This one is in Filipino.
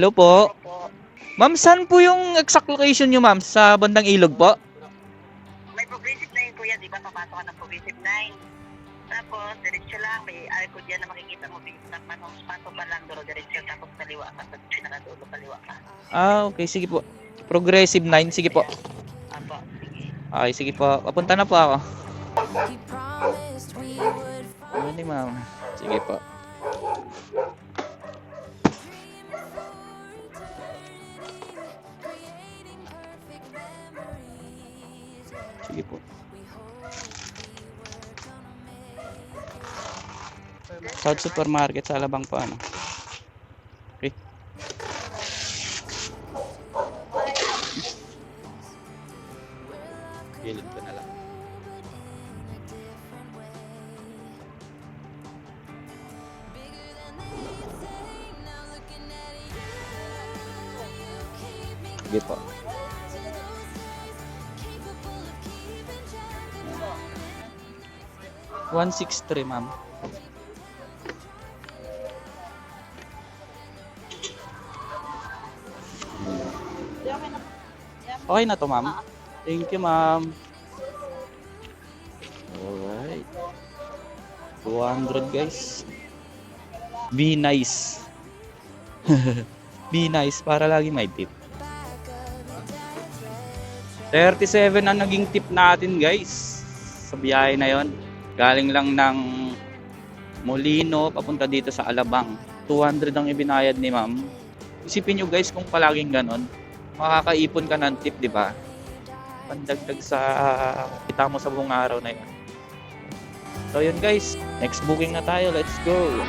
Hello po. Opo. Ma'am, saan po yung exact location nyo, ma'am? Sa bandang ilog po? May progressive line kuya, di ba? Papasok ka ng progressive line. Tapos, diretso lang. May alcohol dyan na makikita mo. Pasok ka lang, diretso. Tapos kaliwa ka. Sa pinakadulo, kaliwa ka. Okay, sige po. Progressive 9, sige po. Apo, sige. Okay, sige po. Papunta na po ako. Ano ni ma'am? Sige po. Sige po. South Supermarket sa Alabang po, ano? Okay. Gilid ko na lang. Sige po. One six three, ma'am. Okay na to, ma'am. Thank you, ma'am. Alright. 200, guys. Be nice. Be nice para lagi may tip. 37 ang naging tip natin, guys. Sa biyahe na yon. Galing lang ng Molino papunta dito sa Alabang. 200 ang ibinayad ni ma'am. Isipin nyo, guys, kung palaging ganon, makakaipon ka ng tip, di ba? Pandagdag sa kita mo sa buong araw na yun. So yun, guys, next booking na tayo. Let's go.